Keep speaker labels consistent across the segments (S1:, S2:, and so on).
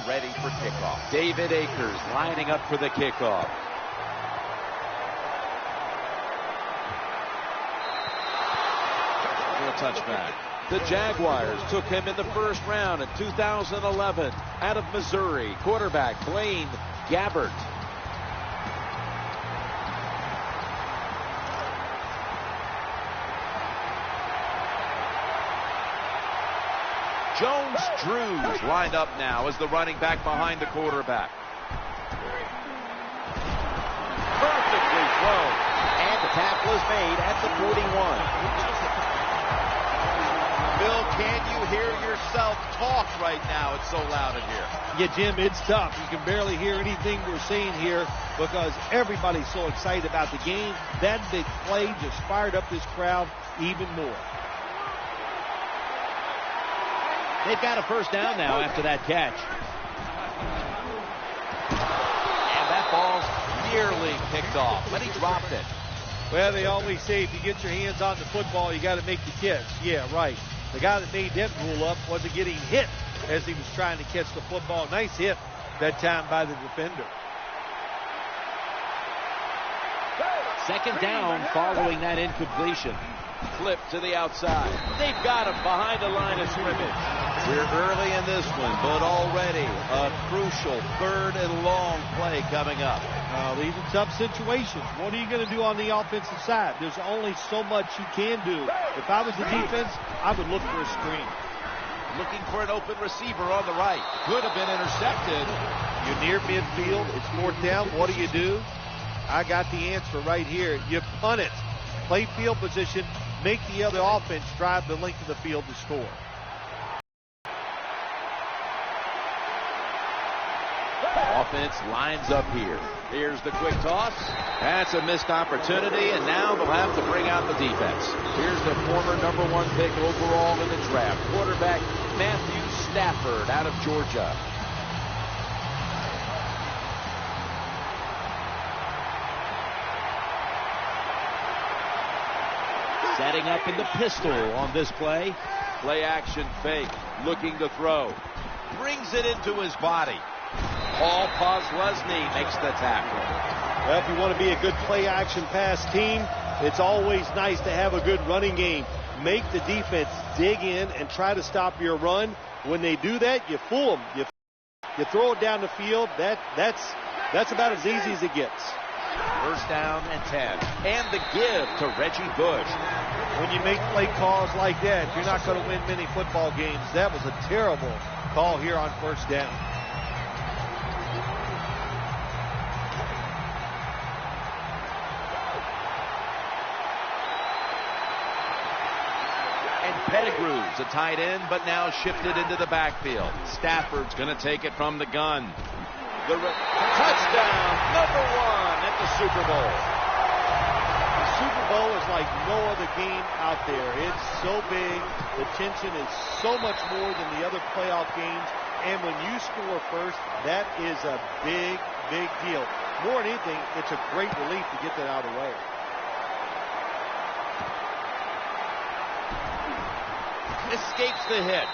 S1: ready for kickoff. David Akers lining up for the kickoff. For a touchback. The Jaguars took him in the first round in 2011 out of Missouri. Quarterback Blaine Gabbert. Jones-Drews lined up now as the running back behind the quarterback. Perfectly thrown. And the tackle is made at the 41. Bill, can you hear yourself talk right now? It's so loud in here.
S2: Yeah, Jim, it's tough. You can barely hear anything we're saying here because everybody's so excited about the game. That big play just fired up this crowd even more.
S1: They've got a first down now after that catch. And that ball's nearly picked off, but he dropped it.
S2: Well, they always say if you get your hands on the football, you got to make the catch. Yeah, right. The guy that made that rule up wasn't getting hit as he was trying to catch the football. Nice hit that time by the defender.
S1: Second down following that incompletion. Flip to the outside. They've got him behind the line of scrimmage. We're early in this one, but already a crucial third and long play coming up.
S2: These are tough situations. What are you going to do on the offensive side? There's only so much you can do. If I was the defense, I would look for a screen.
S1: Looking for an open receiver on the right. Could have been intercepted.
S2: You're near midfield. It's fourth down. What do? I got the answer right here. You punt it. Play field position. Make the other offense drive the length of the field to score.
S1: Offense lines up here. Here's the quick toss. That's a missed opportunity, and now they'll have to bring out the defense. Here's the former #1 pick overall in the draft, quarterback Matthew Stafford out of Georgia. Setting up in the pistol on this play. Play action fake. Looking to throw. Brings it into his body. Paul Posluszny makes the tackle.
S2: Well, if you want to be a good play action pass team, it's always nice to have a good running game. Make the defense dig in and try to stop your run. When they do that, you fool them. You throw it down the field. That's about as easy as it gets.
S1: First down and 10. And the give to Reggie Bush.
S2: When you make play calls like that, you're not going to win many football games. That was a terrible call here on first down.
S1: And Pettigrew's a tight end, but now shifted into the backfield. Stafford's going to take it from the gun. Touchdown, #1 at the Super Bowl.
S2: The Super Bowl is like no other game out there. It's so big. The tension is so much more than the other playoff games. And when you score first, that is a big, big deal. More than anything, it's a great relief to get that out of the way.
S1: Escapes the hit.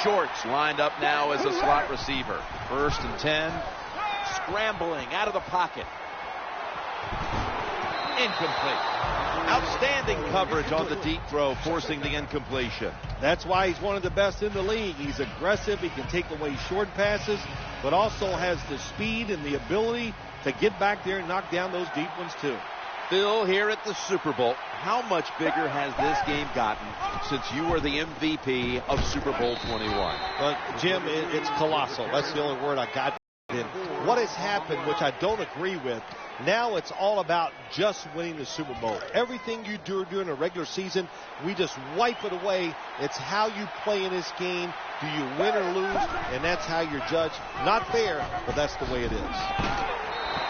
S1: Shorts lined up now as a slot receiver. First and 10. Scrambling out of the pocket. Incomplete. Outstanding coverage on the deep throw, forcing the incompletion.
S2: That's why he's one of the best in the league. He's aggressive. He can take away short passes, but also has the speed and the ability to get back there and knock down those deep ones too.
S1: Phil, here at the Super Bowl, how much bigger has this game gotten since you were the MVP of Super Bowl 21?
S2: Well, Jim, it's colossal. That's the only word I got. What has happened, which I don't agree with, now it's all about just winning the Super Bowl. Everything you do during a regular season, we just wipe it away. It's how you play in this game. Do you win or lose? And that's how you're judged. Not fair, but that's the way it is.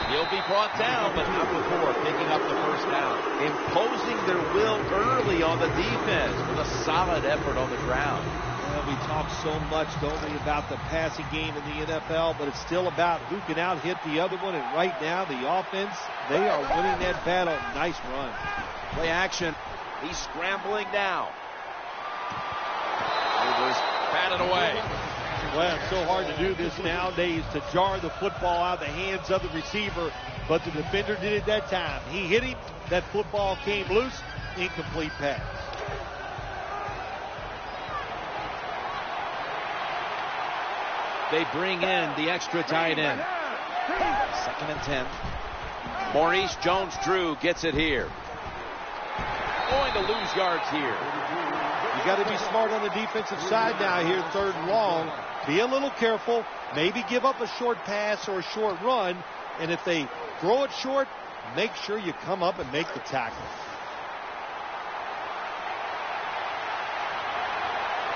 S1: He'll be brought down, but not before picking up the first down. Imposing their will early on the defense with a solid effort on the ground.
S2: Well, we talk so much, don't we, about the passing game in the NFL, but it's still about who can out-hit the other one. And right now, the offense, they are winning that battle. Nice run.
S1: Play action. He's scrambling now. It was batted away.
S2: Well, it's so hard to do this nowadays, to jar the football out of the hands of the receiver, but the defender did it that time. He hit him. That football came loose. Incomplete pass.
S1: They bring in the extra tight end. 2nd and 10. Maurice Jones-Drew gets it here. Going to lose yards here.
S2: You got to be smart on the defensive side now here, 3rd and long. Be a little careful. Maybe give up a short pass or a short run. And if they throw it short, make sure you come up and make the tackle.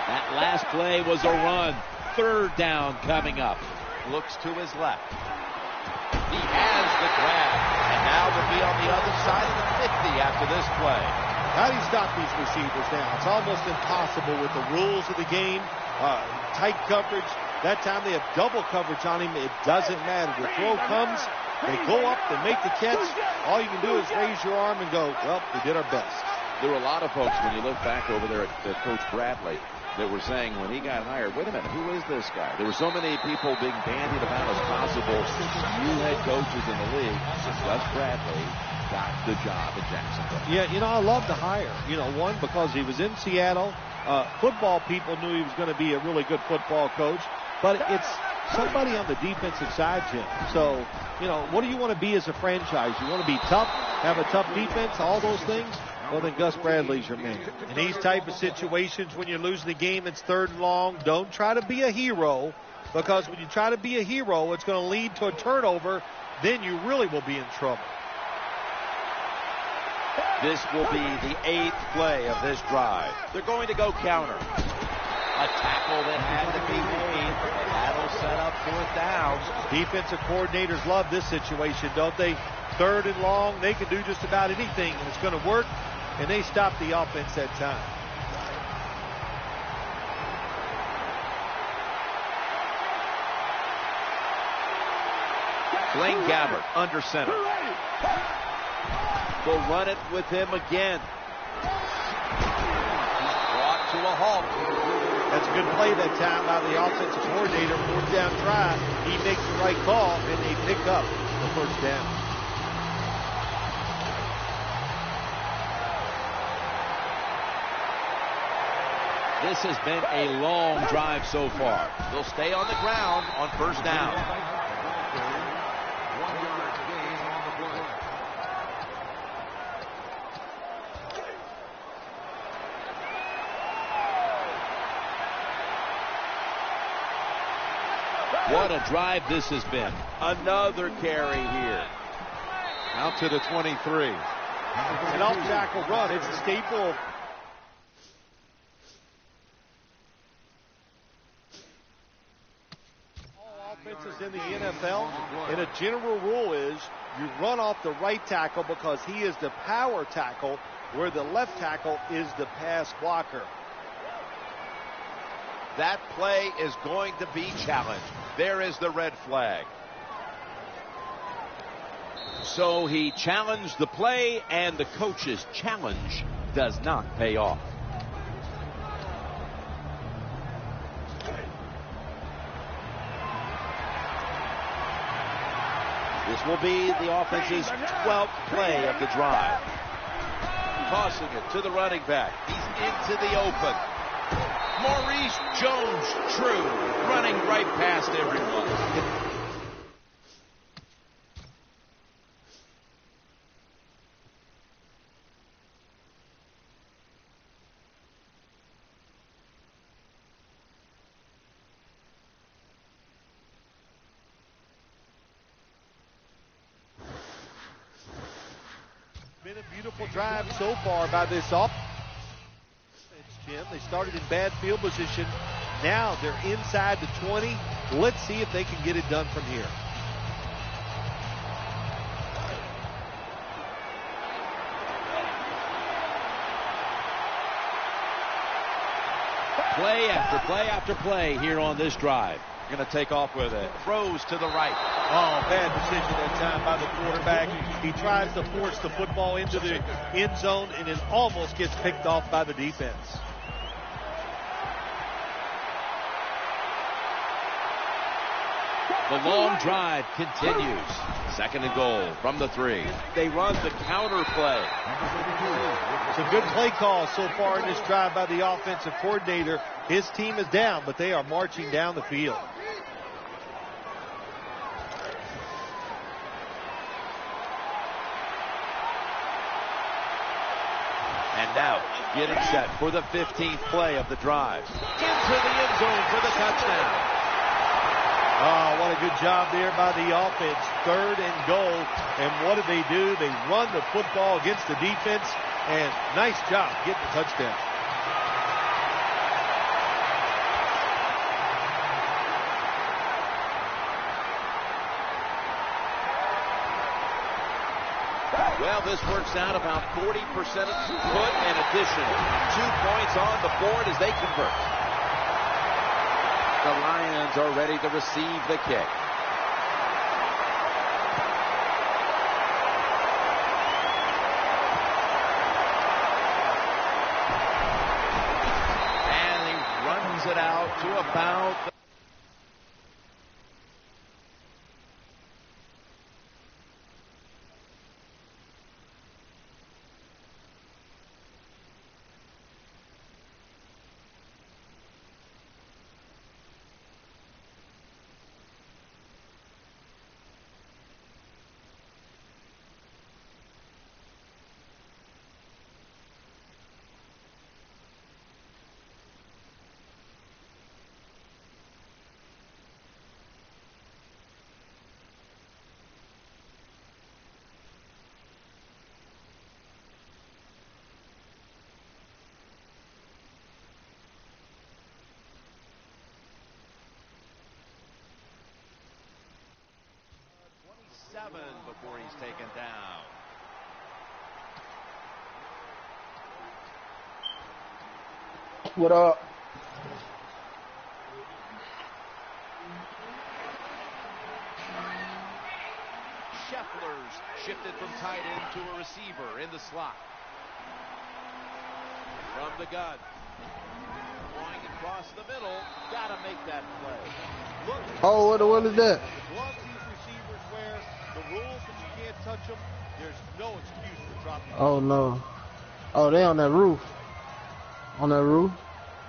S1: That last play was a run. 3rd down coming up. Looks to his left. He has the grab. And now will be on the other side of the 50 after this play.
S2: How do you stop these receivers now? It's almost impossible with the rules of the game. Tight coverage. That time they have double coverage on him. It doesn't matter. The throw comes. They go up. They make the catch. All you can do is raise your arm and go, well, we did our best.
S1: There were a lot of folks, when you look back over there at Coach Bradley, that were saying when he got hired, wait a minute, who is this guy? There were so many people being bandied about as possible new head coaches in the league. Gus Bradley got the job in Jacksonville.
S2: Yeah, I love the hire. One, because he was in Seattle. Football people knew he was going to be a really good football coach. But it's somebody on the defensive side, Jim. So, what do you want to be as a franchise? You want to be tough, have a tough defense, all those things? Well, then Gus Bradley's your man. In these type of situations, when you're losing the game, it's 3rd and long. Don't try to be a hero, because when you try to be a hero, it's going to lead to a turnover. Then you really will be in trouble.
S1: This will be the 8th play of this drive. They're going to go counter. A tackle that had to be made. That'll set up 4th down.
S2: Defensive coordinators love this situation, don't they? 3rd and long, they can do just about anything, and it's going to work. And they stop the offense that time.
S1: Blaine Gabbert under center. Will run it with him again. He's brought to a halt.
S2: That's a good play that time by the offensive coordinator. 4th down try. He makes the right call, and they pick up the 1st down.
S1: This has been a long drive so far. They'll stay on the ground on 1st down. What a drive this has been. Another carry here.
S2: Out to the 23. An off-tackle run. It's a staple. Offenses in the NFL, and a general rule is you run off the right tackle because he is the power tackle, where the left tackle is the pass blocker.
S1: That play is going to be challenged. There is the red flag. So he challenged the play, and the coach's challenge does not pay off. This will be the offense's 12th play of the drive. Tossing it to the running back. He's into the open. Maurice Jones-Drew running right past everyone.
S2: Been a beautiful drive so far by this offense, Jim. They started in bad field position. Now they're inside the 20. Let's see if they can get it done from here.
S1: play after play after play here on this drive.
S2: Going to take off with it.
S1: Throws to the right.
S2: Oh, bad decision that time by the quarterback. He tries to force the football into the end zone, and it almost gets picked off by the defense.
S1: The long drive continues. 2nd and goal from the 3. They run the counter play.
S2: It's a good play call so far in this drive by the offensive coordinator. His team is down, but they are marching down the field.
S1: And now getting set for the 15th play of the drive. Into the end zone for the touchdown.
S2: Oh, what a good job there by the offense. 3rd and goal. And what do? They run the football against the defense. And nice job getting the touchdown.
S1: Well, this works out about 40% of put and additional. 2 points on the board as they convert. The Lions are ready to receive the kick. And he runs it out to about the before he's taken down.
S3: What up?
S1: Scheffler's shifted from tight end to a receiver in the slot. From the gun. Going across the middle. Gotta make that play.
S3: Look. Oh, what is that?
S2: The rules that you can't touch them, there's no excuse for dropping.
S3: Oh, no. Oh, they on that roof. On that roof?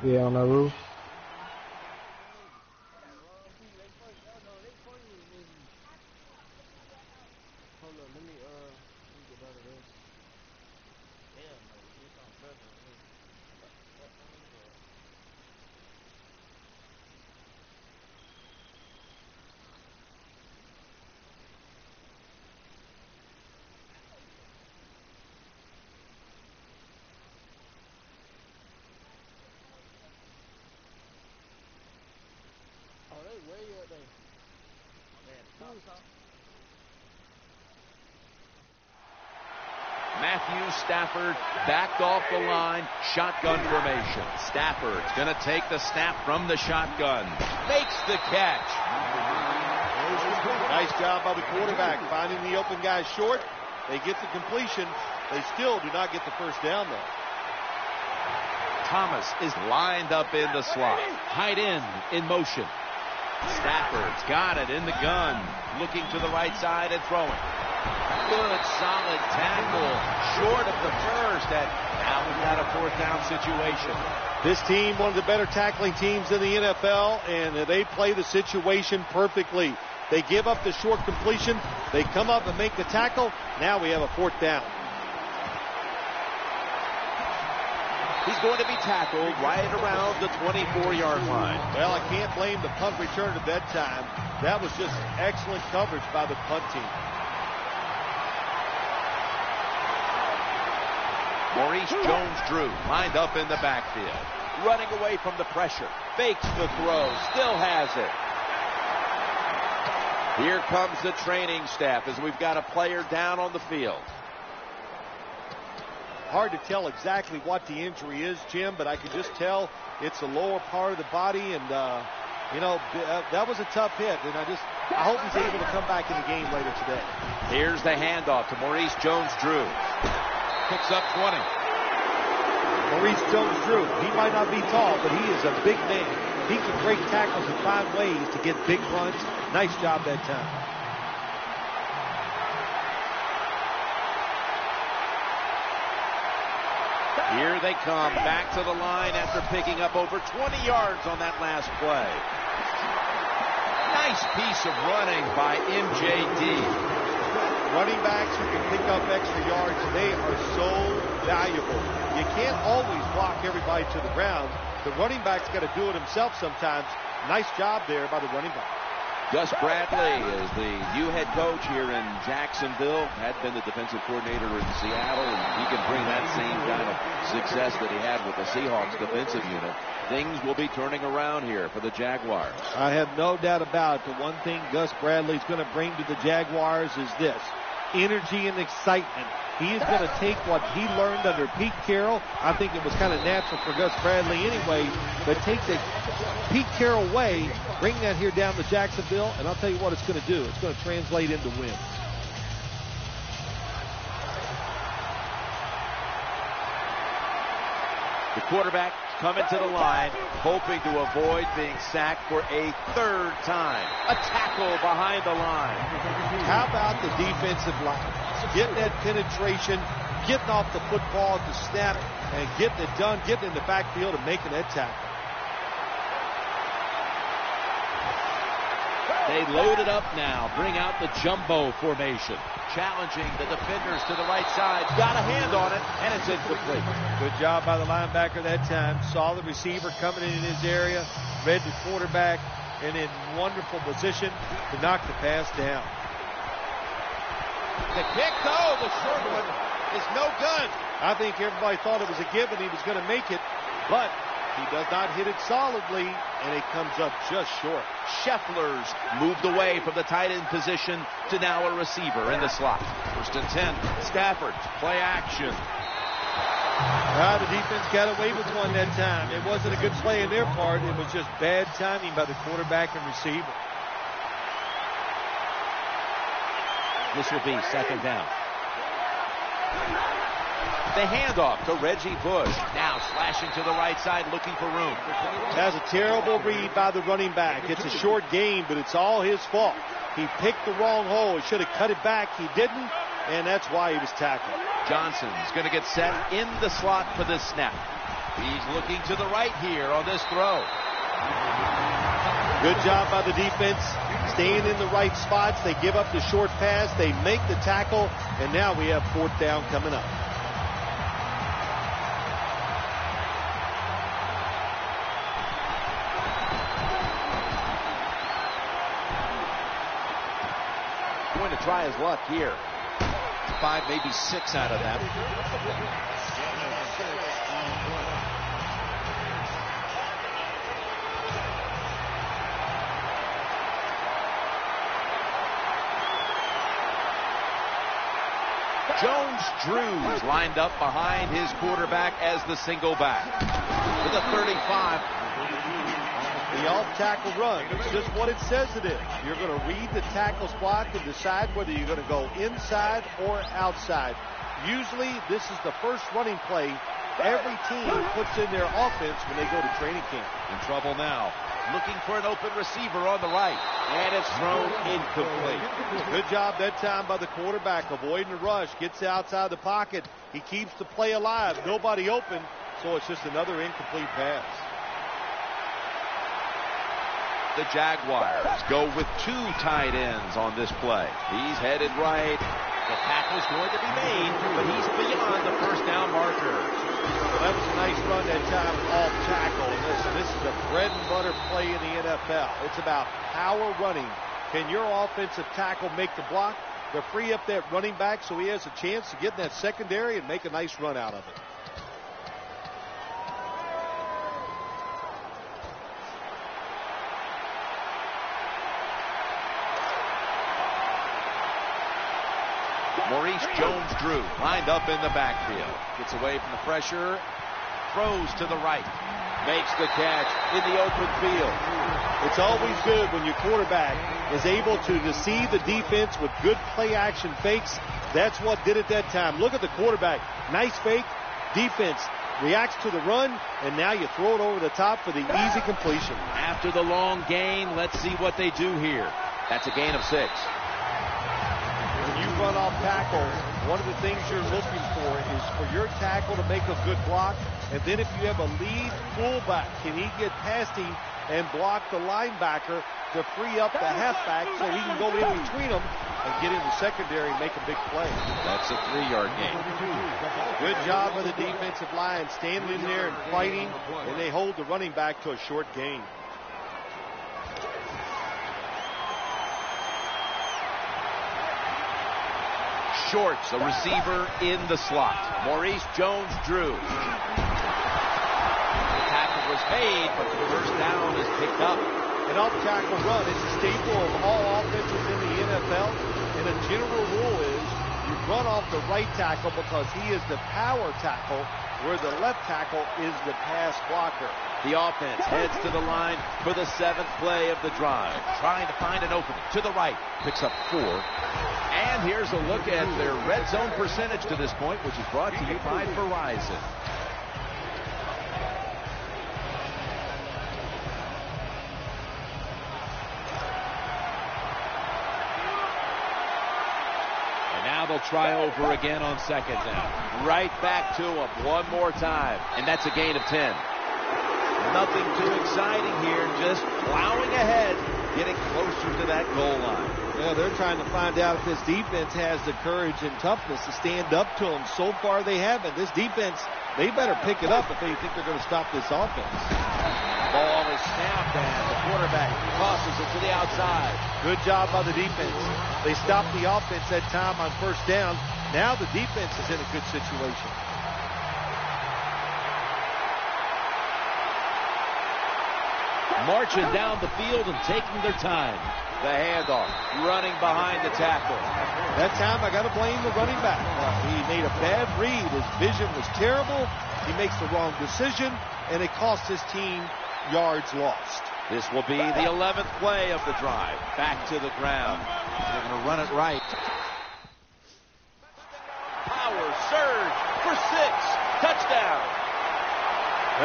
S3: Yeah, on that roof. Hold on, let me get out of this. Hell no, it's on better.
S1: Matthew Stafford backed off the line, shotgun formation. Stafford's going to take the snap from the shotgun. Makes the catch.
S2: Nice job by the quarterback finding the open guy short. They get the completion. They still do not get the first down, though.
S1: Thomas is lined up in the slot. Tight end in motion. Stafford's got it in the gun. Looking to the right side and throwing. Good, solid tackle. Short of the first. And now we've got a 4th down situation.
S2: This team, one of the better tackling teams in the NFL, and they play the situation perfectly. They give up the short completion. They come up and make the tackle. Now we have a 4th down.
S1: He's going to be tackled right around the 24-yard line.
S2: Well, I can't blame the punt return at that time. That was just excellent coverage by the punt team.
S1: Maurice Jones-Drew lined up in the backfield. Running away from the pressure. Fakes the throw. Still has it. Here comes the training staff as we've got a player down on the field.
S2: Hard to tell exactly what the injury is, Jim, but I can just tell it's the lower part of the body, and that was a tough hit, and I hope he's able to come back in the game later today.
S1: Here's the handoff to Maurice Jones-Drew. Picks up 20.
S2: Maurice Jones-Drew, he might not be tall, but he is a big man. He can break tackles and find ways to get big runs. Nice job that time.
S1: Here they come back to the line after picking up over 20 yards on that last play. Nice piece of running by MJD.
S2: Running backs who can pick up extra yards, they are so valuable. You can't always block everybody to the ground. The running back's got to do it himself sometimes. Nice job there by the running back.
S1: Gus Bradley is the new head coach here in Jacksonville. Had been the defensive coordinator in Seattle, and he can bring that same kind of success that he had with the Seahawks defensive unit. Things will be turning around here for the Jaguars.
S2: I have no doubt about it. The one thing Gus Bradley's going to bring to the Jaguars is this: energy and excitement. He is going to take what he learned under Pete Carroll. I think it was kind of natural for Gus Bradley anyway, but take the Pete Carroll way, bring that here down to Jacksonville, and I'll tell you what it's going to do. It's going to translate into wins.
S1: The quarterback coming to the line, hoping to avoid being sacked for a third time. A tackle behind the line.
S2: How about the defensive line? Getting that penetration, getting off the football at the snap, and getting it done, getting in the backfield and making that tackle.
S1: They load it up now, bring out the jumbo formation. Challenging the defenders to the right side. Got a hand on it, and it's incomplete.
S2: Good job by the linebacker that time. Saw the receiver coming in his area, read the quarterback, and in wonderful position to knock the pass down.
S1: The kick, though, the short one is no good.
S2: I think everybody thought it was a given. He was going to make it, but he does not hit it solidly, and it comes up just short.
S1: Scheffler's moved away from the tight end position to now a receiver in the slot. First and 10, Stafford, play action.
S2: The defense got away with one that time. It wasn't a good play in their part. It was just bad timing by the quarterback and receiver.
S1: This will be second down. The handoff to Reggie Bush. Now slashing to the right side, looking for room.
S2: That's a terrible read by the running back. It's a short game, but it's all his fault. He picked the wrong hole. He should have cut it back. He didn't, and that's why he was tackled.
S1: Johnson's going to get set in the slot for this snap. He's looking to the right here on this throw.
S2: Good job by the defense, staying in the right spots. They give up the short pass. They make the tackle, and now we have fourth down coming up.
S1: Going to try his luck here. 5, maybe 6 out of that. Jones-Drew lined up behind his quarterback as the single back. To the 35.
S2: The off-tackle run, it's just what it says it is. You're going to read the tackle's block and decide whether you're going to go inside or outside. Usually, this is the first running play every team puts in their offense when they go to training camp.
S1: In trouble now. Looking for an open receiver on the right. And it's thrown incomplete.
S2: Good job that time by the quarterback, avoiding the rush. Gets outside the pocket. He keeps the play alive. Nobody open, so it's just another incomplete pass.
S1: The Jaguars go with 2 tight ends on this play. He's headed right. The tackle's going to be made, but he's beyond the first down marker.
S2: Well, that was a nice run that time off tackle. And this is a bread and butter play in the NFL. It's about power running. Can your offensive tackle make the block? They'll free up that running back so he has a chance to get in that secondary and make a nice run out of it.
S1: Maurice Jones-Drew lined up in the backfield. Gets away from the pressure. Throws to the right. Makes the catch in the open field.
S2: It's always good when your quarterback is able to deceive the defense with good play-action fakes. That's what did it that time. Look at the quarterback. Nice fake. Defense reacts to the run, and now you throw it over the top for the easy completion.
S1: After the long gain, let's see what they do here. That's a gain of 6.
S2: When you run off tackles, one of the things you're looking for is for your tackle to make a good block, and then if you have a lead fullback, can he get past him and block the linebacker to free up the halfback so he can go in between them and get in the secondary and make a big play.
S1: That's a 3-yard gain.
S2: Good job of the defensive line standing in there and fighting, and they hold the running back to a short gain.
S1: Shorts, a receiver in the slot. Maurice Jones-Drew. The tackle was made, but the first down is picked up.
S2: An off-tackle run is a staple of all offenses in the NFL, and a general rule is you run off the right tackle because he is the power tackle, where the left tackle is the pass blocker.
S1: The offense heads to the line for the 7th play of the drive. Trying to find an opening to the right. Picks up 4. And here's a look at their red zone percentage to this point, which is brought to you by Verizon. Now they'll try over again on 2nd down. Right back to him one more time. And that's a gain of 10. Nothing too exciting here. Just plowing ahead, getting closer to that goal line.
S2: Yeah, they're trying to find out if this defense has the courage and toughness to stand up to them. So far they haven't. This defense, they better pick it up if they think they're going to stop this offense.
S1: Ball is snapped and the quarterback tosses it to the outside.
S2: Good job by the defense. They stopped the offense that time on 1st down. Now the defense is in a good situation.
S1: Marching down the field and taking their time. The handoff, running behind the tackle.
S2: That time I got to blame the running back. He made a bad read. His vision was terrible. He makes the wrong decision, and it cost his team yards lost.
S1: This will be the 11th play of the drive. Back to the ground. They're going to run it right. Power surge for 6. Touchdown.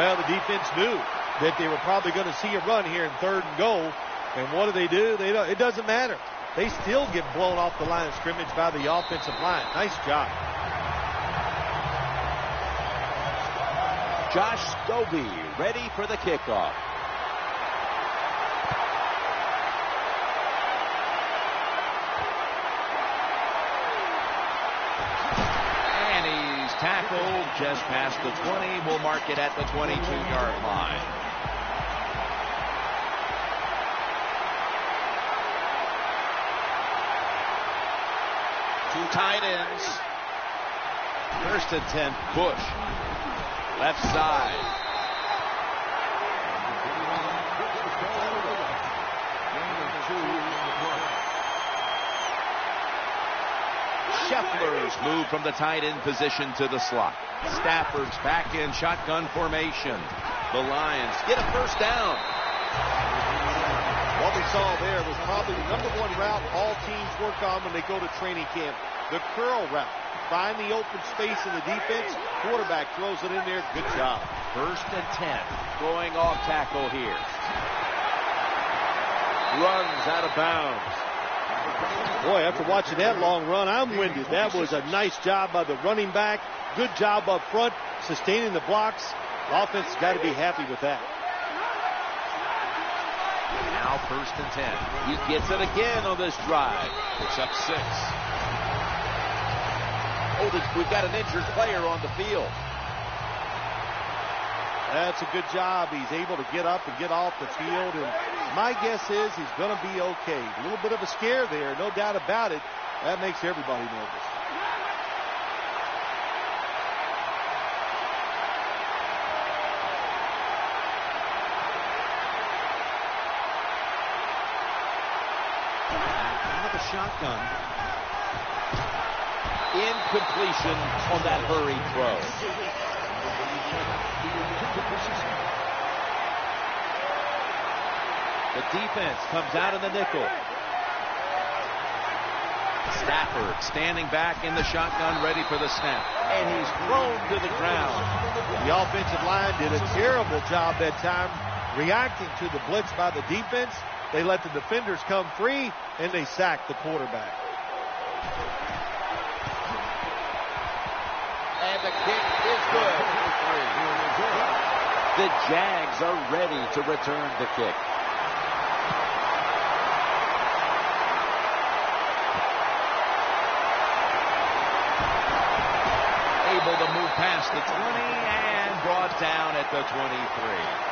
S2: Well, the defense knew that they were probably going to see a run here in 3rd and goal. And what do? It doesn't matter. They still get blown off the line of scrimmage by the offensive line. Nice job.
S1: Josh Scobie ready for the kickoff. And he's tackled just past the 20. We'll mark it at the 22-yard line. Two tight ends. 1st and 10, Bush. Left side. Scheffler's moved from the tight end position to the slot. Stafford's back in shotgun formation. The Lions get a 1st down.
S2: What we saw there was probably the #1 route all teams work on when they go to training camp. The curl route. Find the open space in the defense. Quarterback throws it in there. Good job.
S1: 1st and 10. Going off tackle here. Runs out of bounds.
S2: Boy, after watching that long run, I'm winded. That was a nice job by the running back. Good job up front, sustaining the blocks. Offense has got to be happy with that.
S1: Now 1st and 10. He gets it again on this drive. Picks up 6. Oh, we've got an injured player on the field.
S2: That's a good job. He's able to get up and get off the field. And my guess is he's going to be okay. A little bit of a scare there, no doubt about it. That makes everybody nervous.
S1: Out of the shotgun. Incompletion on that hurried throw. The defense comes out in the nickel. Stafford standing back in the shotgun, ready for the snap. And he's thrown to the ground.
S2: The offensive line did a terrible job that time reacting to the blitz by the defense. They let the defenders come free, and they sacked the quarterback.
S1: And the kick is good. The Jags are ready to return the kick. Able to move past the 20 and brought down at the 23.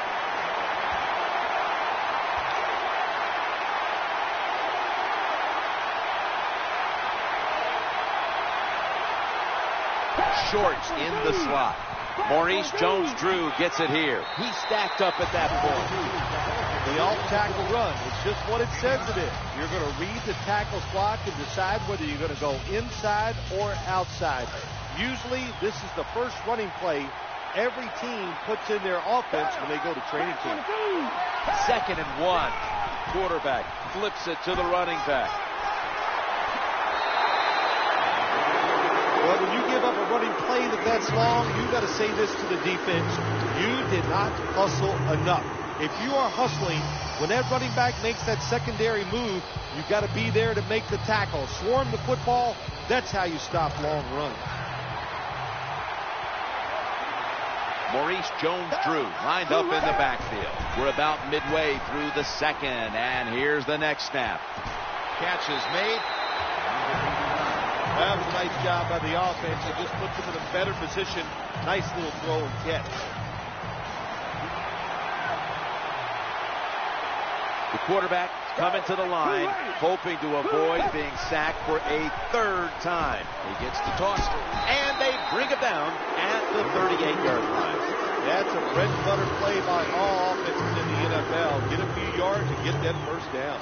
S1: Shorts in the slot. Maurice Jones-Drew gets it here. He's stacked up at that point.
S2: The off-tackle run, it's just what it says it is. You're going to read the tackle's block and decide whether you're going to go inside or outside. Usually, this is the first running play every team puts in their offense when they go to training camp.
S1: 2nd and 1. Quarterback flips it to the running back.
S2: Well, when you give up a running play that's long, you got to say this to the defense. You did not hustle enough. If you are hustling, when that running back makes that secondary move, you've got to be there to make the tackle. Swarm the football. That's how you stop long runs.
S1: Maurice Jones-Drew lined up in the backfield. We're about midway through the 2nd, and here's the next snap. Catch is made.
S2: That was a nice job by the offense. It just puts them in a better position. Nice little throw and catch.
S1: The quarterback coming to the line, hoping to avoid being sacked for a 3rd time. He gets the toss, and they bring him down at the 38-yard line.
S2: That's a bread and butter play by all offenses in the NFL. Get a few yards and get that first down.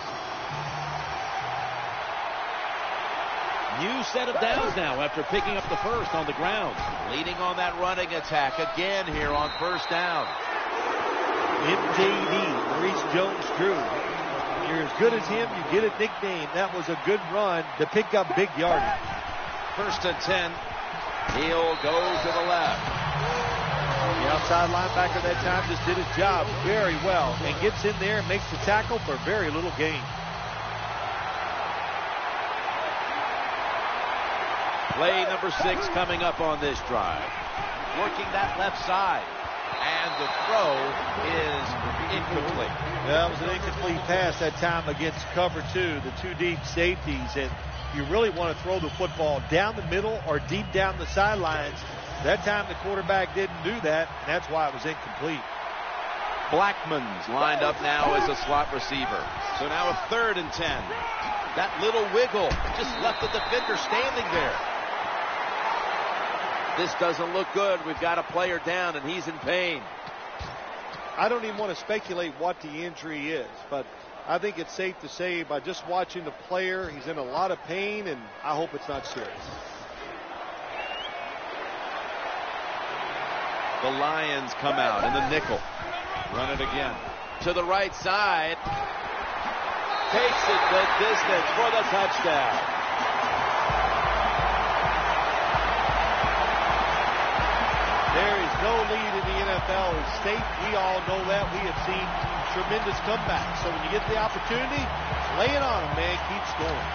S1: New set of downs now after picking up the first on the ground. Leading on that running attack again here on 1st down.
S2: MJD, Maurice Jones-Drew. You're as good as him, you get a nickname. That was a good run to pick up big yardage.
S1: 1st and 10. He'll go to the left.
S2: The outside linebacker that time just did his job very well and gets in there and makes the tackle for very little gain.
S1: Play number 6 coming up on this drive. Working that left side. And the throw is incomplete.
S2: That was an incomplete pass that time against cover 2, the 2 deep safeties. And you really want to throw the football down the middle or deep down the sidelines. That time the quarterback didn't do that, and that's why it was incomplete.
S1: Blackman's lined up now as a slot receiver. So now a 3rd and 10. That little wiggle just left the defender standing there. This doesn't look good. We've got a player down, and he's in pain.
S2: I don't even want to speculate what the injury is, but I think it's safe to say by just watching the player, he's in a lot of pain, and I hope it's not serious.
S1: The Lions come out in the nickel. Run it again. To the right side. Takes it the distance for the touchdown.
S2: There is no lead in the NFL in state. We all know that. We have seen tremendous comebacks. So when you get the opportunity, lay it on them, man. Keep scoring.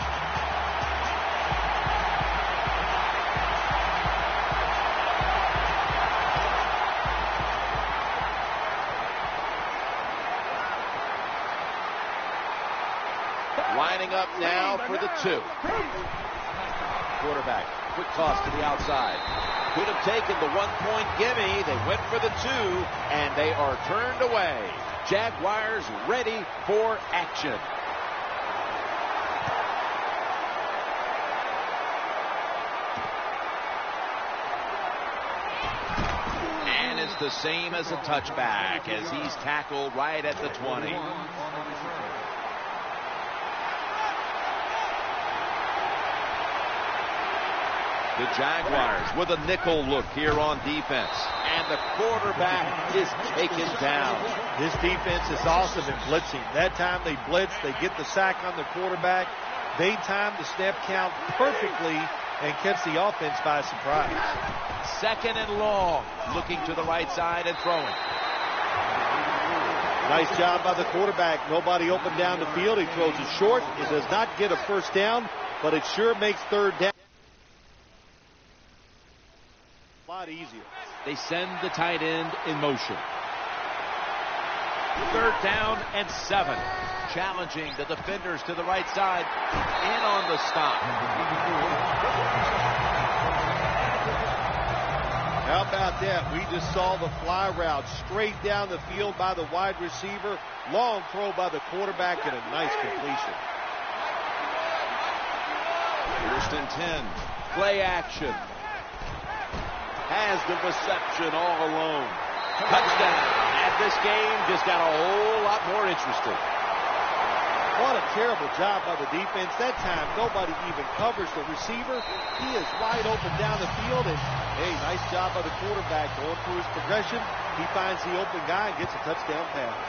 S1: Lining up now for the 2. Quarterback, quick toss to the outside. Could have taken the 1-point gimme. They went for the 2, and they are turned away. Jaguars ready for action. And it's the same as a touchback as he's tackled right at the 20. The Jaguars with a nickel look here on defense. And the quarterback is taken down.
S2: This defense is awesome in blitzing. That time they blitz, they get the sack on the quarterback. They time the snap count perfectly and catch the offense by surprise.
S1: 2nd and long. Looking to the right side and throwing.
S2: Nice job by the quarterback. Nobody open down the field. He throws it short. It does not get a first down, but it sure makes 3rd down a lot easier.
S1: They send the tight end in motion. 3rd down and 7. Challenging the defenders to the right side. In on the stop.
S2: How about that? We just saw the fly route straight down the field by the wide receiver. Long throw by the quarterback and a nice completion.
S1: 1st and 10. Play action. Has the reception all alone. Touchdown. And this game just got a whole lot more interesting.
S2: What a terrible job by the defense. That time, nobody even covers the receiver. He is wide open down the field. And, hey, nice job by the quarterback going through his progression. He finds the open guy and gets a touchdown pass.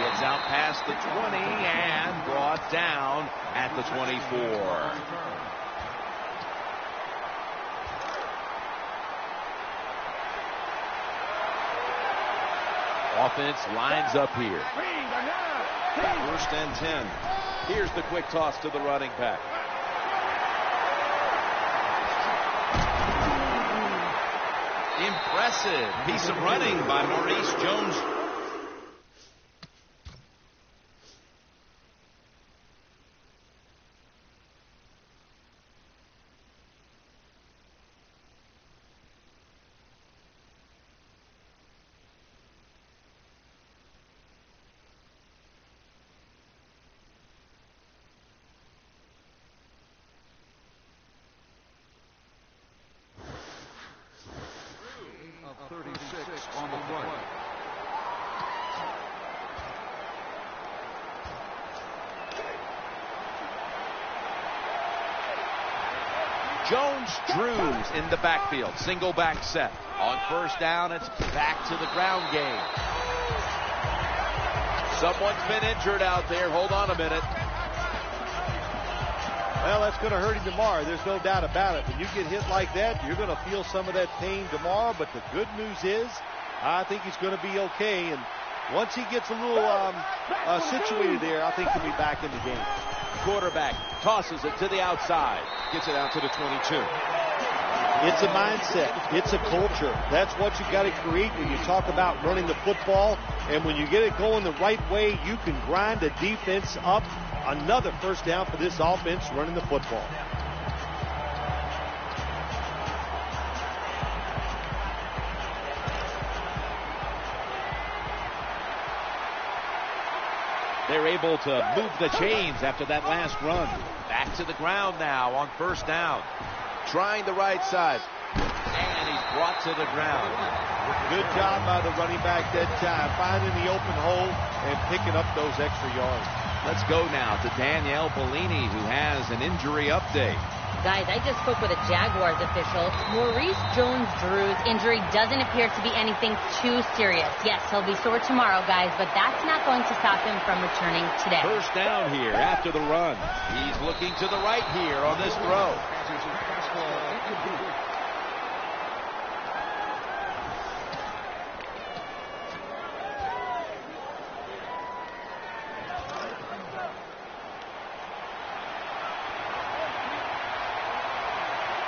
S1: Gets out past the 20 and brought down at the 24. Offense lines up here. 1st and 10. Here's the quick toss to the running back. Impressive piece of running by Maurice Jones.
S4: On the play.
S1: Jones-Drews in the backfield. Single back set. On 1st down, it's back to the ground game. Someone's been injured out there. Hold on a minute.
S2: Well, that's going to hurt him tomorrow. There's no doubt about it. When you get hit like that, you're going to feel some of that pain tomorrow. But the good news is, I think he's going to be okay. And once he gets a little situated there, I think he'll be back in the game.
S1: Quarterback tosses it to the outside. Gets it out to the 22.
S2: It's a mindset. It's a culture. That's what you got to create when you talk about running the football. And when you get it going the right way, you can grind the defense up. Another 1st down for this offense running the football.
S1: They're able to move the chains after that last run. Back to the ground now on 1st down. Trying the right side. And he's brought to the ground.
S2: Good job by the running back that time, finding the open hole and picking up those extra yards.
S1: Let's go now to Danielle Bellini, who has an injury update.
S5: Guys, I just spoke with a Jaguars official. Maurice Jones-Drew's injury doesn't appear to be anything too serious. Yes, he'll be sore tomorrow, guys, but that's not going to stop him from returning today.
S1: 1st down here after the run. He's looking to the right here on this throw.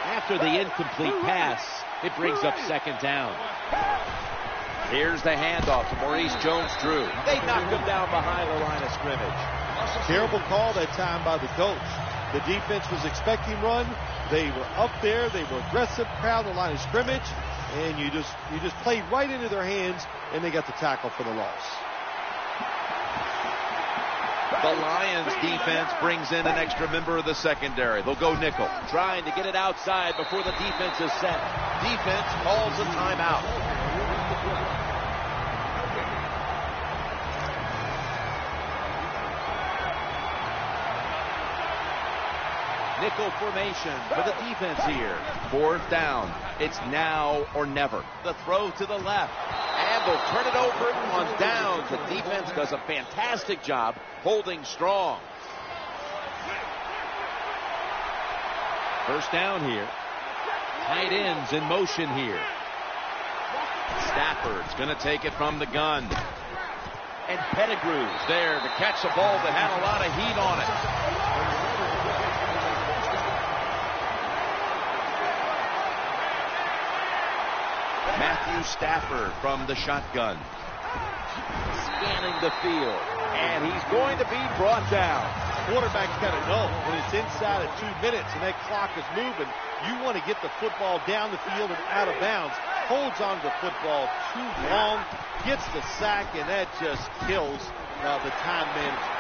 S1: After the incomplete pass, it brings up 2nd down. Here's the handoff to Maurice Jones-Drew. They knocked him down behind the line of scrimmage.
S2: Terrible call that time by the coach. The defense was expecting run. They were up there. They were aggressive, crowd the line of scrimmage, and you just played right into their hands, and they got the tackle for the loss.
S1: The Lions defense brings in an extra member of the secondary. They'll go nickel, trying to get it outside before the defense is set. Defense calls a timeout. Nickel formation for the defense here. 4th down. It's now or never. The throw to the left. And they'll turn it over on downs. The defense does a fantastic job holding strong. 1st down here. Tight ends in motion here. Stafford's going to take it from the gun. And Pettigrew's there to catch the ball that had a lot of heat on it. Matthew Stafford from the shotgun. Scanning the field. And he's going to be brought down.
S2: Quarterback's got to know when it's inside of 2 minutes and that clock is moving, you want to get the football down the field and out of bounds. Holds on to the football too long, gets the sack, and that just kills the time management.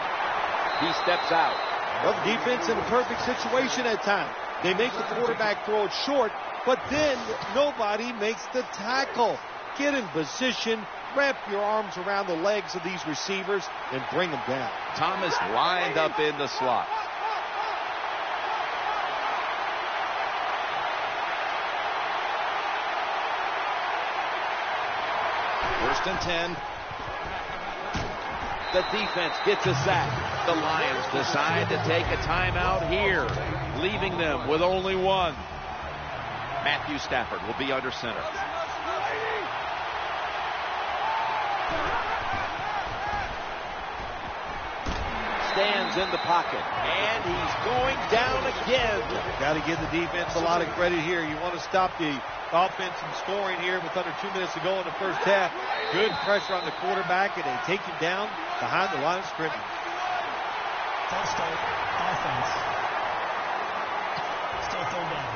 S1: He steps out.
S2: Well, the defense in a perfect situation at times. They make the quarterback throw it short, but then nobody makes the tackle. Get in position, wrap your arms around the legs of these receivers, and bring them down.
S1: Thomas lined up in the slot. First and 10. The defense gets a sack. The Lions decide to take a timeout here, leaving them with only one. Matthew Stafford will be under center. Stands in the pocket, and he's going down again.
S2: Got to give the defense a lot of credit here. You want to stop the offense from scoring here with under 2 minutes to go in the 1st half. Good pressure on the quarterback, and they take him down behind the line of scrimmage.
S4: False start, offense. Still 3rd down.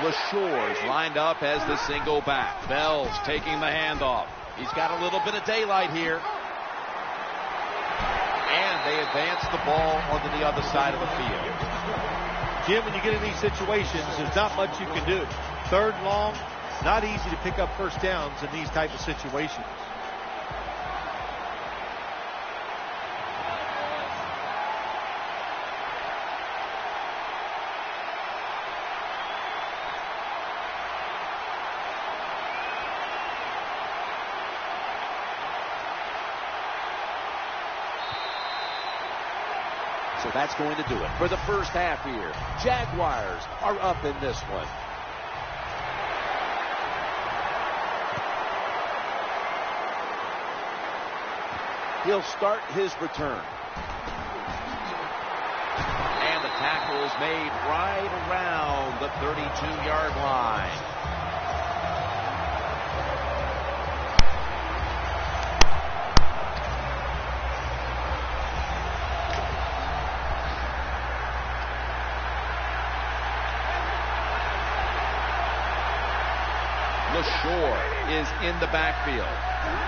S1: LaShore's lined up as the single back. Bell's taking the handoff. He's got a little bit of daylight here. And they advance the ball onto the other side of the field.
S2: Jim, when you get in these situations, there's not much you can do. 3rd and long, not easy to pick up 1st downs in these type of situations.
S1: So that's going to do it for the 1st half here. Jaguars are up in this one. He'll start his return. And the tackle is made right around the 32-yard line. LaShore is in the backfield.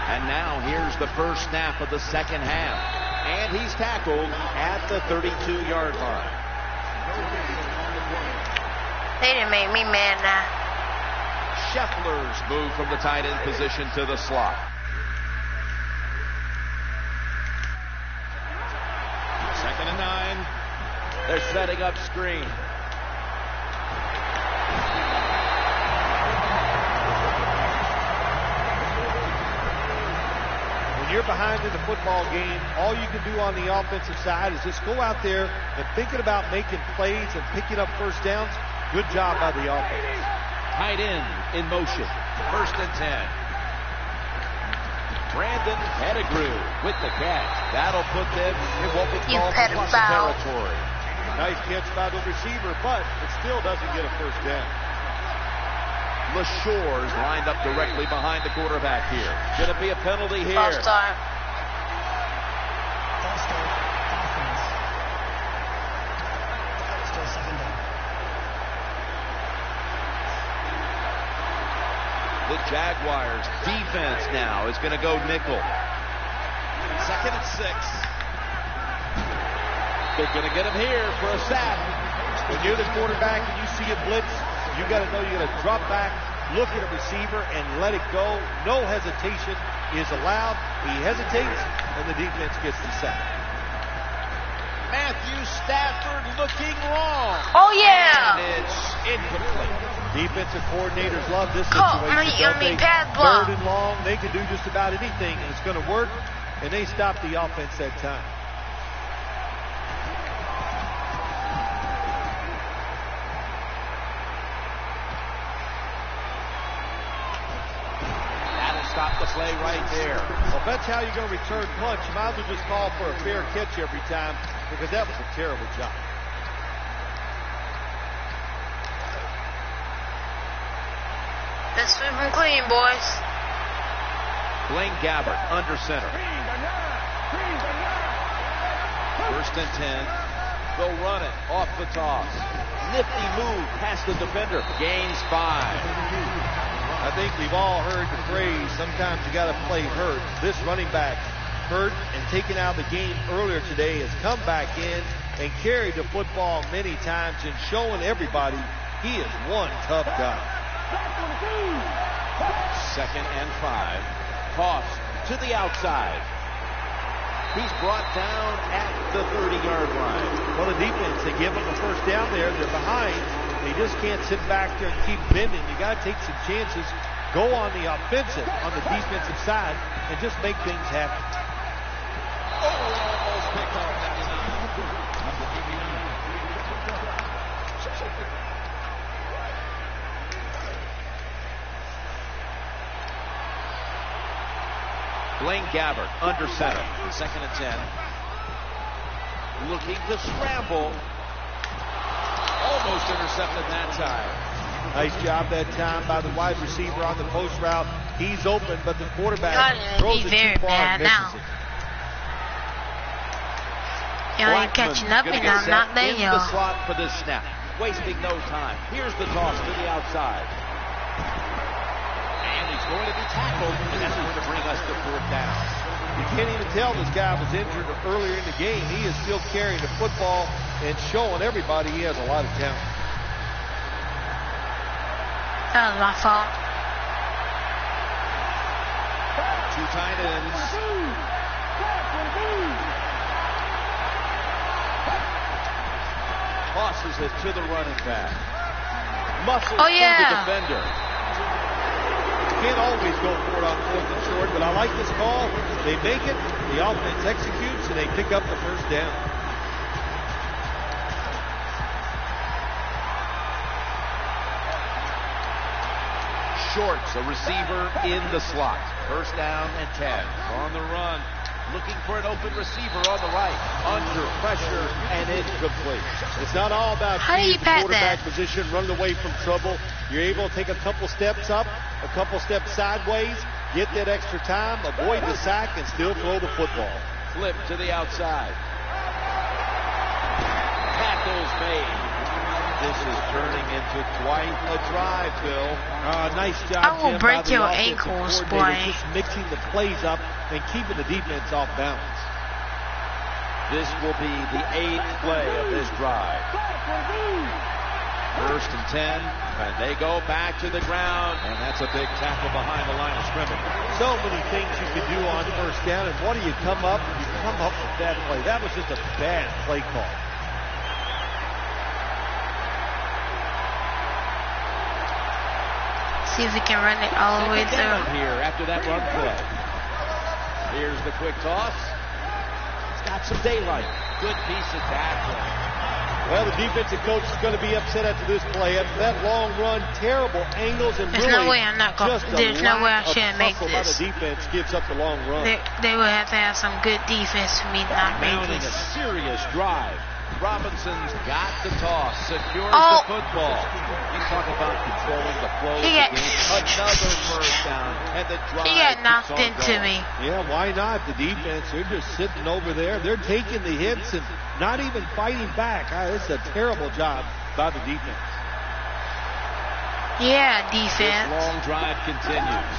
S1: And now here's the 1st snap of the 2nd half. And he's tackled at the 32-yard line.
S6: They didn't make me mad now.
S1: Scheffler's moved from the tight end position to the slot. 2nd and 9. They're setting up screen.
S2: You're behind in the football game. All you can do on the offensive side is just go out there and thinking about making plays and picking up 1st downs. Good job by the offense.
S1: Tight end in motion. 1st and 10. Brandon Pettigrew with the catch. That'll put them in what we call plus territory.
S2: Nice catch by the receiver, but it still doesn't get a 1st down.
S1: LaShore's lined up directly behind the quarterback here. Going to be a penalty here.
S6: False start.
S4: False start, offense. Still 2nd down.
S1: The Jaguars defense now is going to go nickel. 2nd and 6. They're going to get him here for a sack.
S2: When you're the quarterback and you see a blitz, you got to know you got to drop back, look at a receiver and let it go. No hesitation is allowed. He hesitates, and the defense gets the sack.
S1: Matthew Stafford looking wrong.
S6: Oh, yeah.
S1: And it's incomplete.
S2: Defensive coordinators love this
S6: Call
S2: situation.
S6: me,
S2: don't they?
S6: pass block.
S2: Third and long, they can do just about anything, and it's going to work. And they stop the offense that time.
S1: That'll stop the play right there.
S2: Well, if that's how you're going to return punch, you might as well just call for a fair catch every time, because that was a terrible job.
S6: Let's sweep them clean, boys.
S1: Blaine Gabbert under center. First and 10. They'll run it off the toss. Nifty move past the defender. Gains 5.
S2: I think we've all heard the phrase, sometimes you got to play hurt. This running back, hurt and taken out of the game earlier today, has come back in and carried the football many times and showing everybody he is one tough guy.
S1: Second and 5. Toss to the outside. He's brought down at the 30-yard line.
S2: Well, the defense, they give them a first down there. They're behind. They just can't sit back there and keep bending. You got to take some chances. Go on the offensive, on the defensive side, and just make things happen.
S1: Oh, almost picked up at the 9. Blaine Gabbert under center. Second and 10. Looking to scramble. Almost intercepted that time.
S2: Nice job that time by the wide receiver on the post route. He's open, but the quarterback throws it too far and misses it.
S6: Y'all ain't catching up, and I'm not there,
S1: in the slot for this snap. Wasting no time. Here's the toss to the outside. And he's going to be tackled, and that's going to bring us to fourth down.
S2: You can't even tell this guy was injured earlier in the game. He is still carrying the football and showing everybody he has a lot of talent.
S6: That was my fault.
S1: Two tight ends. Tosses it to the running back. Muscles through the defender.
S2: Can't always go for it on fourth and short, but I like this call. They make it, the offense executes, and they pick up the first down.
S1: Shorts, a receiver in the slot. First down and 10. On the run. Looking for an open receiver on the right. Under pressure and incomplete.
S2: It's not all about the quarterback position, running away from trouble. You're able to take a couple steps up, a couple steps sideways, get that extra time, avoid the sack, and still throw the football.
S1: Flip to the outside. Tackles made. This is turning into quite a drive, Bill.
S2: Nice job,
S6: I will
S2: Jim,
S6: break
S2: by the
S6: your
S2: offensive
S6: ankles,
S2: coordinator,
S6: boy.
S2: just mixing the plays up and keeping the defense off balance.
S1: This will be the 8th play of this drive. First and 10, and they go back to the ground, and that's a big tackle behind the line of scrimmage.
S2: So many things you could do on first down, and what do you come up? You come up with that play. That was just a bad play call.
S6: See if we can run it all the way through.
S1: Here after that run play. Here's the quick toss. It's got some daylight. Good piece of tackling.
S2: Well, the defensive coach is going to be upset after this play. After that long run, terrible angles, and
S6: there's
S2: really
S6: no way I'm not going. There's no way I shouldn't make this.
S2: By the defense gives up the long run.
S6: They would have to have some good defense for me to not make
S1: Mounting
S6: this.
S1: a serious drive. Robinson's got the toss, secures the football. He's talking about controlling the flow of the game. Another first down, and the drive.
S6: He got knocked into me.
S2: Yeah, why not? The defense, they're just sitting over there. They're taking the hits and not even fighting back. This is a terrible job by the defense.
S6: Yeah, defense.
S1: This long drive continues.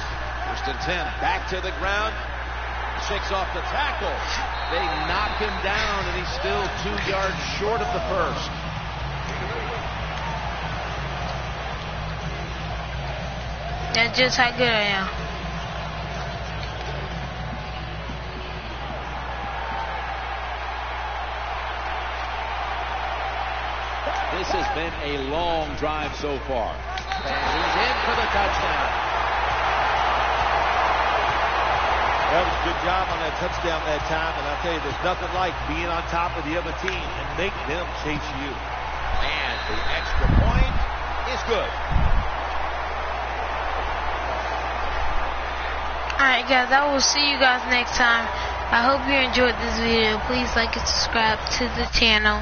S1: First and 10, back to the ground. Shakes off the tackle. They knock him down, and he's still 2 yards short of the first.
S6: That's just how good I am.
S1: This has been a long drive so far. And he's in for the touchdown.
S2: That was a good job on that touchdown that time. And I tell you, there's nothing like being on top of the other team and make them chase you.
S1: And the extra point is good.
S6: Alright guys, I will see you guys next time. I hope you enjoyed this video. Please like and subscribe to the channel.